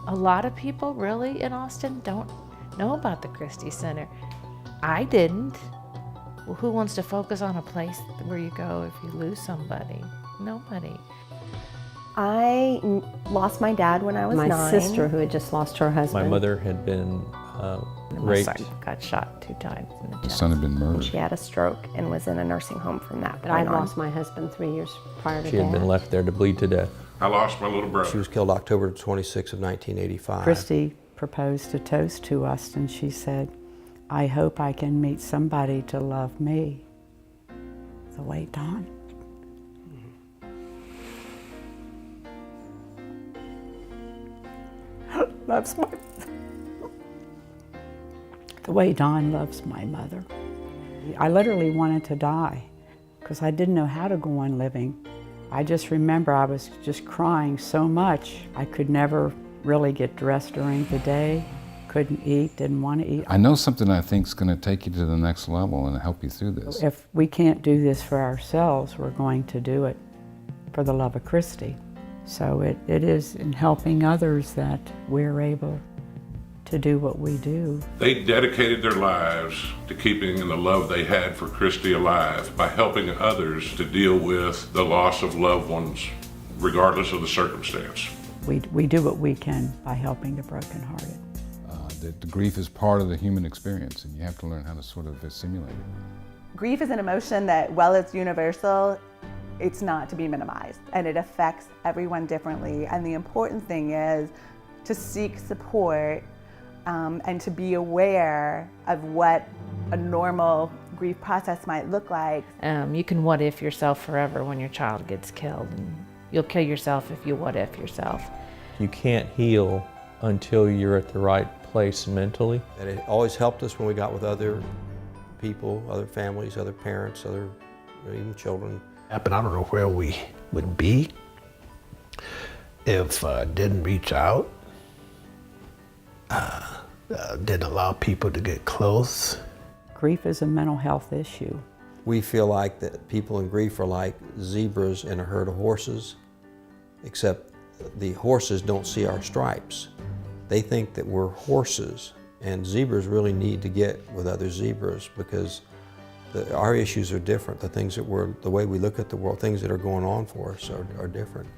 A lot of people really in Austin don't know about the Christie Center. I didn't. Well, who wants to focus on a place where you go if you lose somebody? Nobody. I lost my dad when I was 9. My sister, who had just lost her husband. My mother had been My raped. son got shot 2 times in the The chest. son had been murdered. She had a stroke and was in a nursing home from that But point I on. lost my husband 3 years prior to She had been that. left there to bleed to death. I lost my little brother. She was killed October 26 of 1985. Christie proposed a toast to us, and she said, "I hope I can meet somebody to love me the way Don." Loves my the way Don loves my mother. I literally wanted to die because I didn't know how to go on living. I just remember I was just crying so much. I could never really get dressed during the day, couldn't eat, didn't want to eat. I know something I think is going to take you to the next level and help you through this. If we can't do this for ourselves, we're going to do it for the love of Christie. So it is in helping others that we're able to do what we do. They dedicated their lives to keeping the love they had for Christie alive by helping others to deal with the loss of loved ones, regardless of the circumstance. We do what we can by helping the brokenhearted. The grief is part of the human experience, and you have to learn how to sort of simulate it. Grief is an emotion that, while it's universal, it's not to be minimized, and it affects everyone differently. And the important thing is to seek support and to be aware of what a normal grief process might look like. You can what if yourself forever when your child gets killed, and you'll kill yourself if you what if yourself. You can't heal until you're at the right place mentally. And it always helped us when we got with other people, other families, other parents, other even children. But I don't know where we would be if didn't reach out, didn't allow people to get close. Grief is a mental health issue. We feel like that people in grief are like zebras in a herd of horses, except the horses don't see our stripes. They think that we're horses, and zebras really need to get with other zebras because our issues are different. The things that the way we look at the world, things that are going on for us are different.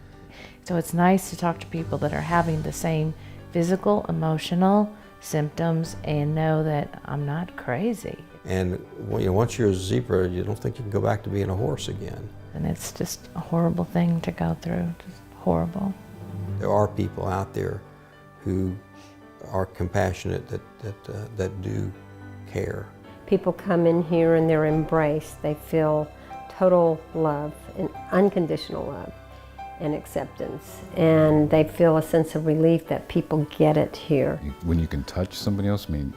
So it's nice to talk to people that are having the same physical, emotional symptoms and know that I'm not crazy. And once you're a zebra, you don't think you can go back to being a horse again. And it's just a horrible thing to go through, just horrible. There are people out there who are compassionate, that do care. People come in here and they're embraced. They feel total love and unconditional love and acceptance. And they feel a sense of relief that people get it here. When you can touch somebody else, I mean,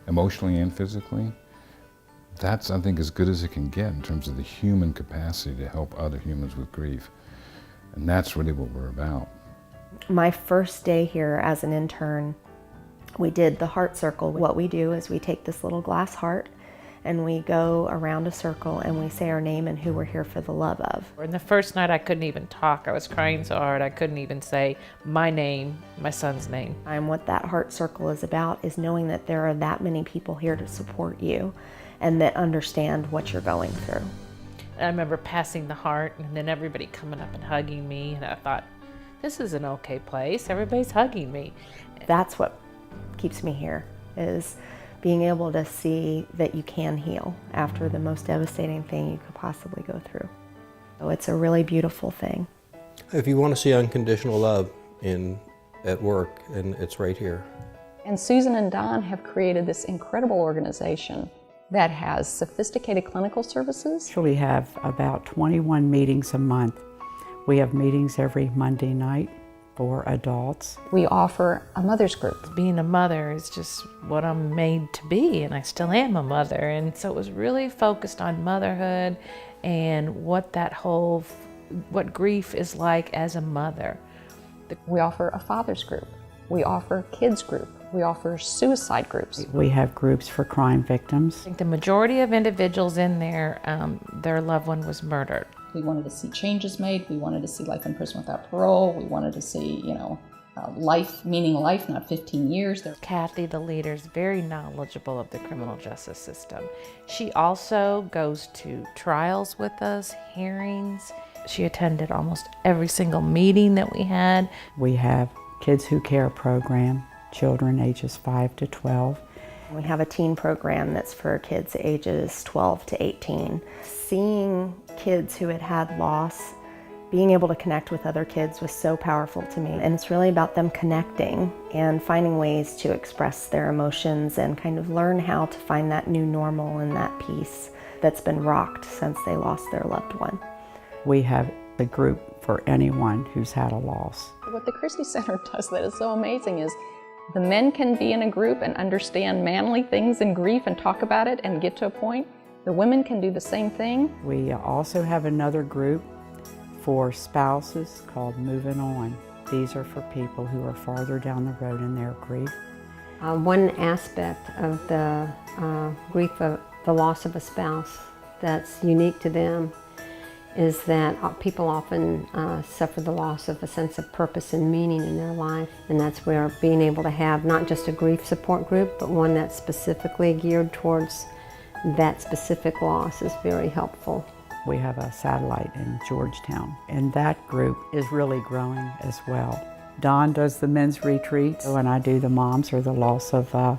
emotionally and physically, that's, I think, as good as it can get in terms of the human capacity to help other humans with grief. And that's really what we're about. My first day here as an intern, we did the heart circle. What we do is we take this little glass heart and we go around a circle and we say our name and who we're here for the love of. And the first night I couldn't even talk. I was crying so hard I couldn't even say my name, my son's name. And what that heart circle is about is knowing that there are that many people here to support you and that understand what you're going through. I remember passing the heart and then everybody coming up and hugging me, and I thought, this is an okay place. Everybody's hugging me. That's what keeps me here, is being able to see that you can heal after the most devastating thing you could possibly go through. So it's a really beautiful thing. If you want to see unconditional love at work, and it's right here. And Susan and Don have created this incredible organization that has sophisticated clinical services. We have about 21 meetings a month. We have meetings every Monday night for adults. We offer a mother's group. Being a mother is just what I'm made to be, and I still am a mother. And so it was really focused on motherhood and what grief is like as a mother. We offer a father's group. We offer a kids group. We offer suicide groups. We have groups for crime victims. I think the majority of individuals in there, their loved one was murdered. We wanted to see changes made. We wanted to see life in prison without parole. We wanted to see, life, meaning life, not 15 years. Kathy, the leader, is very knowledgeable of the criminal justice system. She also goes to trials with us, hearings. She attended almost every single meeting that we had. We have Kids Who Care program, children ages 5 to 12. We have a teen program that's for kids ages 12 to 18. Seeing kids who had had loss, being able to connect with other kids was so powerful to me. And it's really about them connecting and finding ways to express their emotions and kind of learn how to find that new normal and that peace that's been rocked since they lost their loved one. We have a group for anyone who's had a loss. What the Christie Center does that is so amazing is the men can be in a group and understand manly things in grief and talk about it and get to a point. The women can do the same thing. We also have another group for spouses called Moving On. These are for people who are farther down the road in their grief. One aspect of the grief of the loss of a spouse that's unique to them is that people often suffer the loss of a sense of purpose and meaning in their life. And that's where being able to have not just a grief support group, but one that's specifically geared towards that specific loss is very helpful. We have a satellite in Georgetown, and that group is really growing as well. Don does the men's retreats, and I do the moms or the loss of a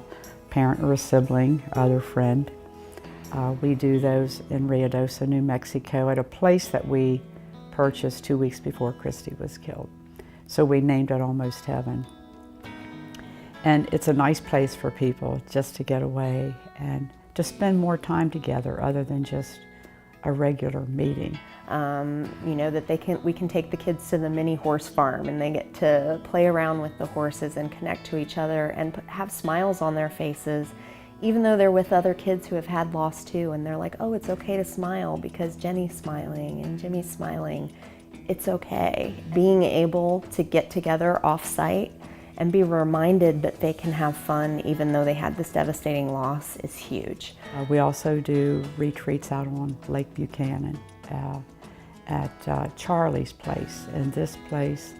parent or a sibling, other friend. We do those in Ruidoso, New Mexico, at a place that we purchased 2 weeks before Christie was killed. So we named it Almost Heaven. And it's a nice place for people just to get away and to spend more time together other than just a regular meeting. You know, that we can take the kids to the mini horse farm and they get to play around with the horses and connect to each other and have smiles on their faces, even though they're with other kids who have had loss too, and they're like, oh, it's okay to smile because Jenny's smiling and Jimmy's smiling. It's okay. Being able to get together off-site and be reminded that they can have fun even though they had this devastating loss is huge. We also do retreats out on Lake Buchanan at Charlie's place. And this place,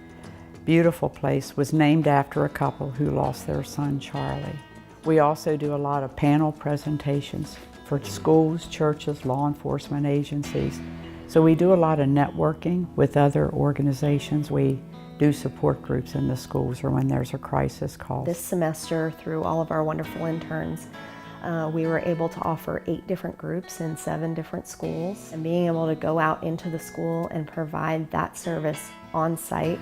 beautiful place, was named after a couple who lost their son Charlie. We also do a lot of panel presentations for schools, churches, law enforcement agencies. So we do a lot of networking with other organizations. We do support groups in the schools or when there's a crisis call. This semester, through all of our wonderful interns, we were able to offer 8 different groups in 7 different schools. And being able to go out into the school and provide that service on site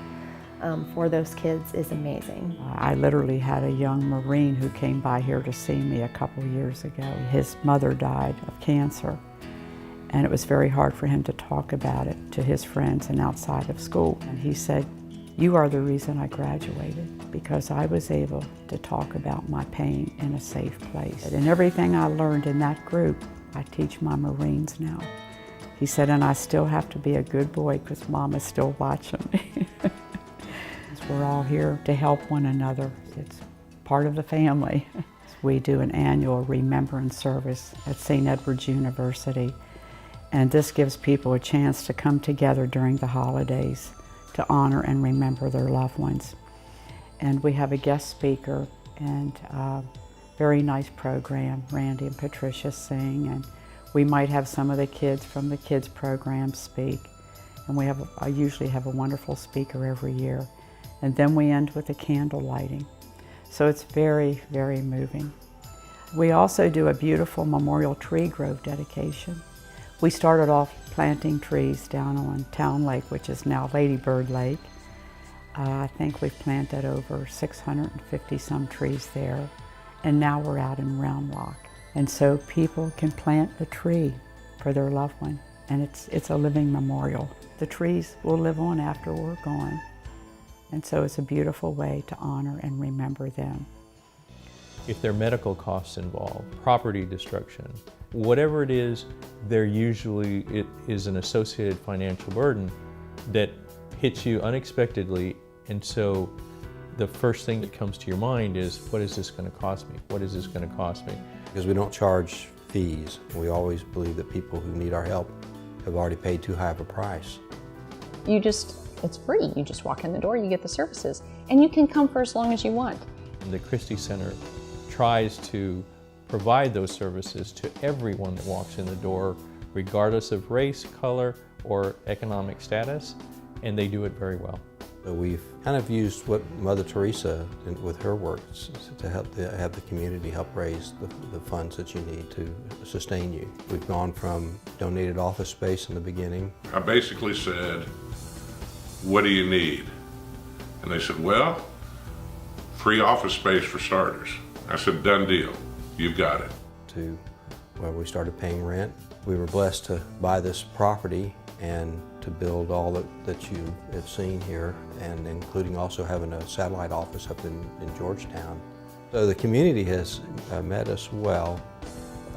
for those kids is amazing. I literally had a young Marine who came by here to see me a couple years ago. His mother died of cancer, and it was very hard for him to talk about it to his friends and outside of school. And he said, "You are the reason I graduated, because I was able to talk about my pain in a safe place." And everything I learned in that group, I teach my Marines now. He said, and I still have to be a good boy because Mom is still watching me. We're all here to help one another. It's part of the family. We do an annual remembrance service at St. Edward's University, and this gives people a chance to come together during the holidays to honor and remember their loved ones. And we have a guest speaker and a very nice program. Randy and Patricia sing, and we might have some of the kids from the kids program speak. And I usually have a wonderful speaker every year. And then we end with a candle lighting. So it's very, very moving. We also do a beautiful memorial tree grove dedication. We started off planting trees down on Town Lake, which is now Lady Bird Lake. I think we've planted over 650 some trees there. And now we're out in Round Rock. And so people can plant a tree for their loved one. And it's a living memorial. The trees will live on after we're gone. And so it's a beautiful way to honor and remember them. If there are medical costs involved, property destruction, whatever it is, it is an associated financial burden that hits you unexpectedly. And so the first thing that comes to your mind is, what is this going to cost me? What is this going to cost me? Because we don't charge fees. We always believe that people who need our help have already paid too high of a price. It's free. You just walk in the door, you get the services. and you can come for as long as you want. The Christie Center tries to provide those services to everyone that walks in the door, regardless of race, color, or economic status, and they do it very well. So we've kind of used what Mother Teresa with her work to help have the community help raise the funds that you need to sustain you. We've gone from donated office space in the beginning. I basically said, what do you need? And they said, well, free office space for starters. I said, done deal, you've got it. To where we started paying rent. We were blessed to buy this property and to build all that you have seen here, and including also having a satellite office up in Georgetown. So the community has met us well.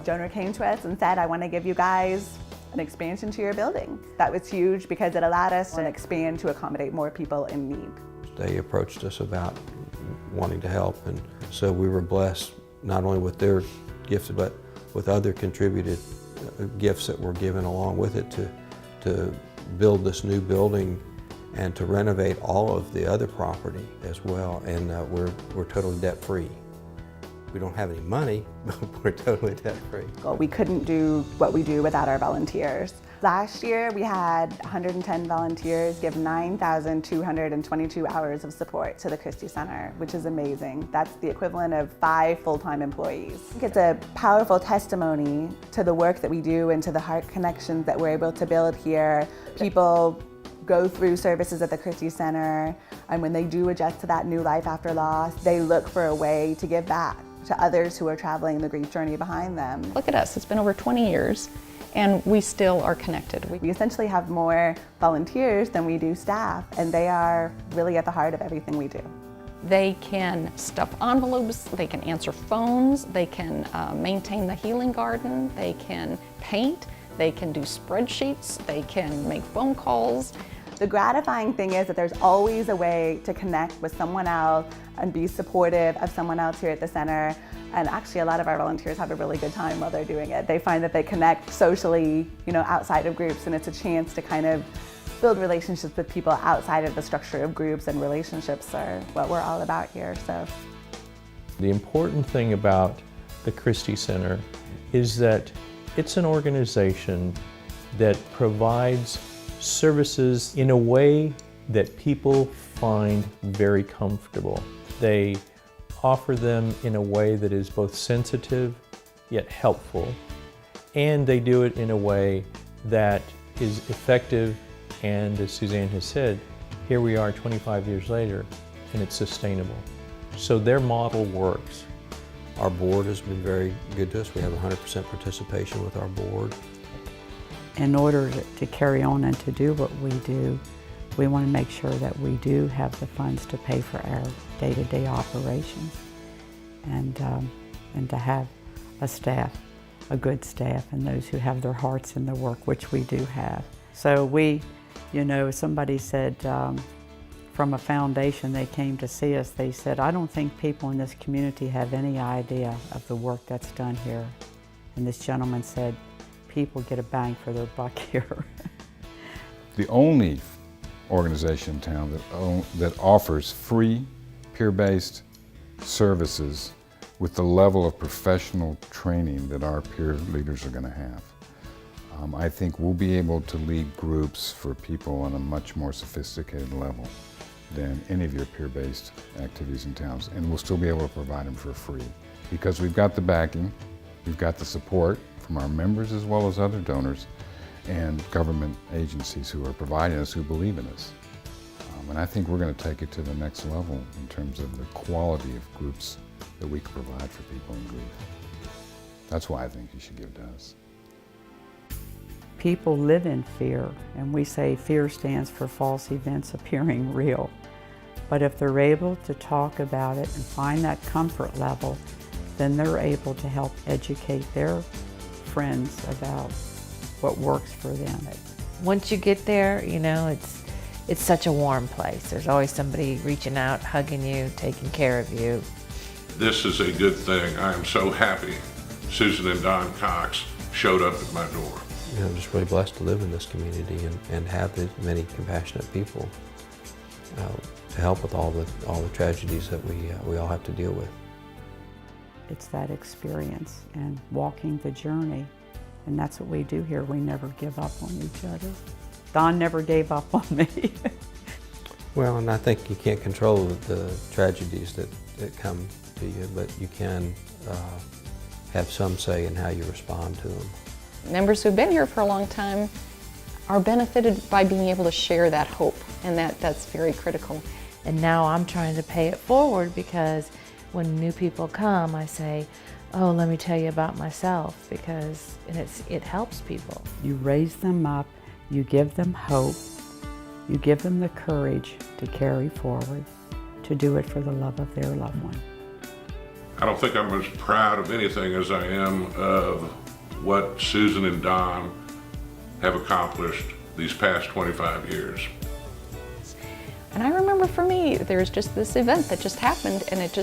Donor came to us and said, I want to give you guys an expansion to your building. That was huge because it allowed us to expand to accommodate more people in need. They approached us about wanting to help, and so we were blessed not only with their gifts but with other contributed gifts that were given along with it to build this new building and to renovate all of the other property as well. And we're totally debt-free. We don't have any money, but we're totally debt-free. Well, we couldn't do what we do without our volunteers. Last year, we had 110 volunteers give 9,222 hours of support to the Christie Center, which is amazing. That's the equivalent of 5 full-time employees. I think it's a powerful testimony to the work that we do and to the heart connections that we're able to build here. People go through services at the Christie Center, and when they do adjust to that new life after loss, they look for a way to give back to others who are traveling the grief journey behind them. Look at us, it's been over 20 years. And we still are connected. We essentially have more volunteers than we do staff, and they are really at the heart of everything we do. They can stuff envelopes, they can answer phones, they can maintain the healing garden, they can paint, they can do spreadsheets, they can make phone calls. The gratifying thing is that there's always a way to connect with someone else and be supportive of someone else here at the center. And actually, a lot of our volunteers have a really good time while they're doing it. They find that they connect socially, outside of groups, and it's a chance to kind of build relationships with people outside of the structure of groups, and relationships are what we're all about here. So, the important thing about the Christie Center is that it's an organization that provides services in a way that people find very comfortable. They offer them in a way that is both sensitive yet helpful, and they do it in a way that is effective, and as Suzanne has said, here we are 25 years later and it's sustainable. So their model works. Our board has been very good to us. We have 100% participation with our board. In order to carry on and to do what we do, we want to make sure that we do have the funds to pay for our day-to-day operations, and to have a staff, a good staff, and those who have their hearts in the work, which we do have. So we, somebody said from a foundation, they came to see us, they said, I don't think people in this community have any idea of the work that's done here. And this gentleman said, people get a bang for their buck here. The only organization in town that offers free, peer-based services with the level of professional training that our peer leaders are going to have. I think we'll be able to lead groups for people on a much more sophisticated level than any of your peer-based activities in towns, and we'll still be able to provide them for free because we've got the backing, we've got the support from our members as well as other donors and government agencies who are providing us, who believe in us. And I think we're going to take it to the next level in terms of the quality of groups that we can provide for people in grief. That's why I think you should give to us. People live in fear, and we say fear stands for false events appearing real. But if they're able to talk about it and find that comfort level, then they're able to help educate their friends about what works for them. Once you get there, it's such a warm place. There's always somebody reaching out, hugging you, taking care of you. This is a good thing. I am so happy Susan and Don Cox showed up at my door. I'm just really blessed to live in this community and have this many compassionate people. to help with all the tragedies that we all have to deal with. It's that experience and walking the journey. And that's what we do here. We never give up on each other. Don never gave up on me. Well, and I think you can't control the tragedies that come to you, but you can have some say in how you respond to them. Members who've been here for a long time are benefited by being able to share that hope, and that's very critical. And now I'm trying to pay it forward, because when new people come, I say, oh, let me tell you about myself, because it helps people. You raise them up, you give them hope, you give them the courage to carry forward, to do it for the love of their loved one. I don't think I'm as proud of anything as I am of what Susan and Don have accomplished these past 25 years. And I remember for me, there's just this event that just happened, and it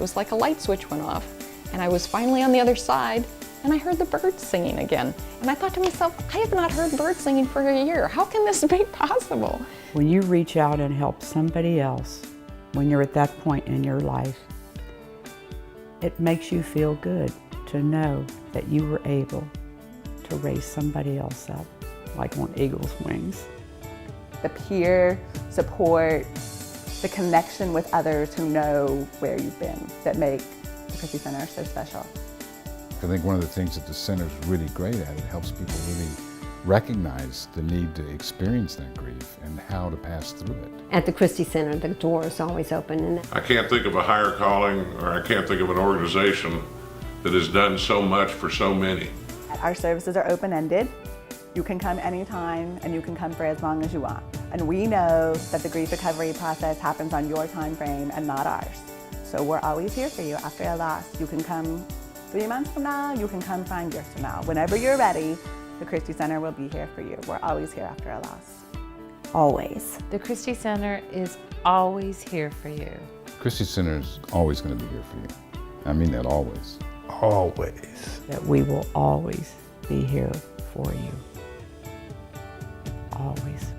was like a light switch went off, and I was finally on the other side, and I heard the birds singing again. And I thought to myself, I have not heard birds singing for a year. How can this be possible? When you reach out and help somebody else, when you're at that point in your life, it makes you feel good to know that you were able to raise somebody else up, like on eagle's wings. The peer support, the connection with others who know where you've been, that make the Christie Center so special. I think one of the things that the center is really great at, it helps people really recognize the need to experience that grief and how to pass through it. At the Christie Center, the door is always open. And I can't think of a higher calling, or I can't think of an organization that has done so much for so many. Our services are open-ended. You can come anytime, and you can come for as long as you want. And we know that the grief recovery process happens on your time frame and not ours. So we're always here for you after a loss. You can come 3 months from now, you can come 5 years from now. Whenever you're ready, the Christie Center will be here for you. We're always here after a loss. Always. The Christie Center is always here for you. Christie Center is always going to be here for you. I mean that always. Always. That we will always be here for you. Always.